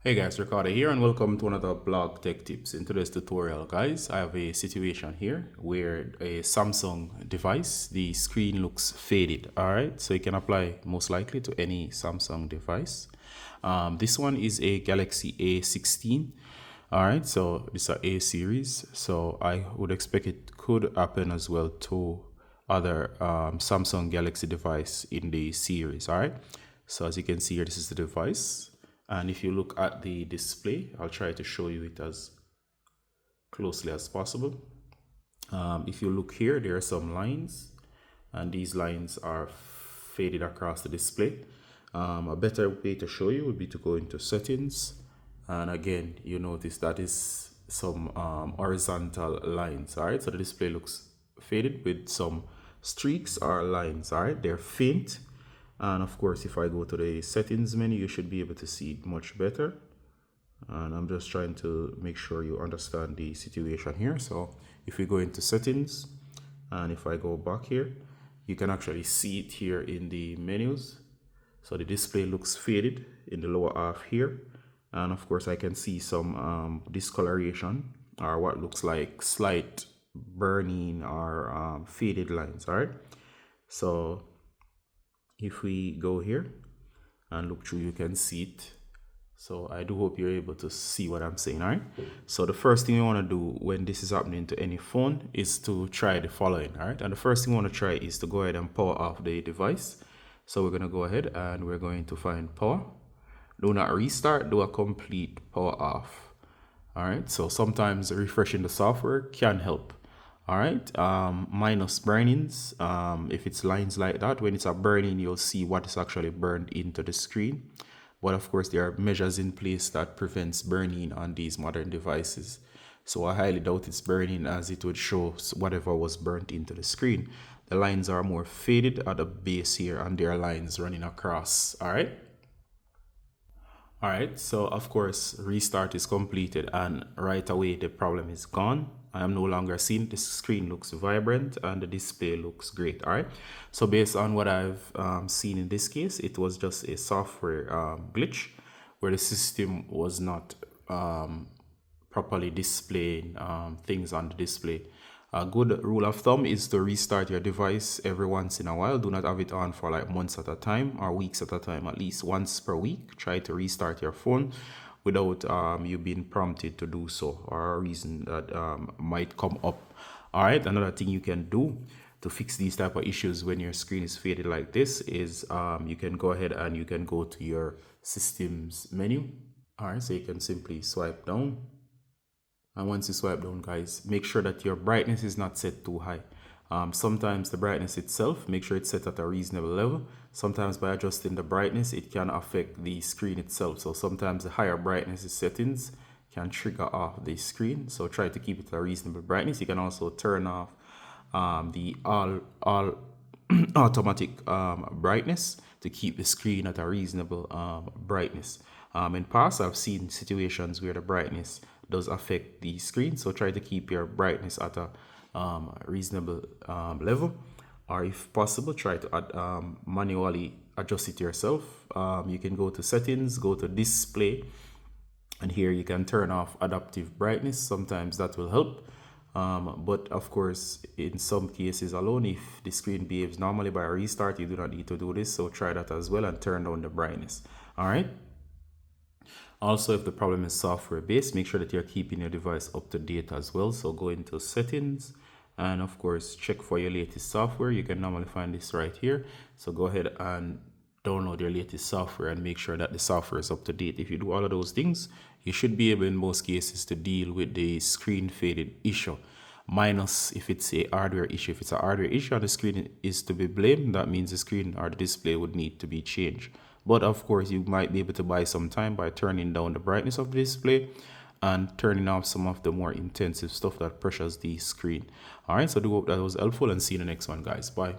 Hey guys, Ricardo here and welcome to another blog tech tips. In today's tutorial guys, I have a situation here where a Samsung device, the screen looks faded. Alright, so you can apply most likely to any Samsung device. This one is a Galaxy A16. Alright, so it's a A series, so I would expect it could happen as well to other Samsung Galaxy device in the series. Alright, so as you can see here, this is the device. And if you look at the display, I'll try to show you it as closely as possible. If you look here, there are some lines, and these lines are faded across the display. A better way to show you would be to go into settings, and again, you notice that is some horizontal lines. All right, so the display looks faded with some streaks or lines. All right, they're faint. And of course, if I go to the settings menu, you should be able to see it much better. And I'm just trying to make sure you understand the situation here. So if we go into settings, and if I go back here, you can actually see it here in the menus. So the display looks faded in the lower half here. And of course, I can see some discoloration, or what looks like slight burning or faded lines. All right. So if we go here and look through, you can see it. So I do hope you're able to see what I'm saying. All right, so the first thing you want to do when this is happening to any phone is to try the following. All right, and the first thing you want to try is to go ahead and power off the device. So we're going to go ahead and we're going to find power. Do not restart, do a complete power off. All right, so sometimes refreshing the software can help. All right, minus burnings. If it's lines like that, when it's a burning, you'll see what is actually burned into the screen. But of course, there are measures in place that prevents burning on these modern devices. So I highly doubt it's burning, as it would show whatever was burnt into the screen. The lines are more faded at the base here, and there are lines running across. All right. All right, so of course, restart is completed and right away the problem is gone. I am no longer seeing the screen looks vibrant and the display looks great. All right, so based on what I've seen in this case, it was just a software glitch where the system was not properly displaying things on the display. A good rule of thumb is to restart your device every once in a while. Do not have it on for like months at a time or weeks at a time. At least once per week, try to restart your phone without you being prompted to do so, or a reason that might come up. All right, another thing you can do to fix these type of issues when your screen is faded like this is you can go ahead and you can go to your systems menu. All right, so you can simply swipe down. And once you swipe down, guys, make sure that your brightness is not set too high. Sometimes the brightness itself, make sure it's set at a reasonable level. Sometimes by adjusting the brightness, it can affect the screen itself. So sometimes the higher brightness settings can trigger off the screen. So try to keep it at a reasonable brightness. You can also turn off the all automatic brightness to keep the screen at a reasonable brightness. In past, I've seen situations where the brightness does affect the screen, so try to keep your brightness at a reasonable level, or if possible, try to manually adjust it yourself. You can go to settings, go to display, and here you can turn off adaptive brightness. Sometimes that will help. But of course, in some cases alone, if the screen behaves normally by a restart, you do not need to do this. So try that as well and turn down the brightness. All right. Also, if the problem is software based, make sure that you're keeping your device up to date as well. So go into settings and of course, check for your latest software. You can normally find this right here. So go ahead and download your latest software and make sure that the software is up to date. If you do all of those things, you should be able in most cases to deal with the screen faded issue. Minus if it's a hardware issue. If it's a hardware issue and the screen is to be blamed, that means the screen or the display would need to be changed. But of course, you might be able to buy some time by turning down the brightness of the display and turning off some of the more intensive stuff that pressures the screen. All right, so do hope that was helpful and see you in the next one, guys. Bye.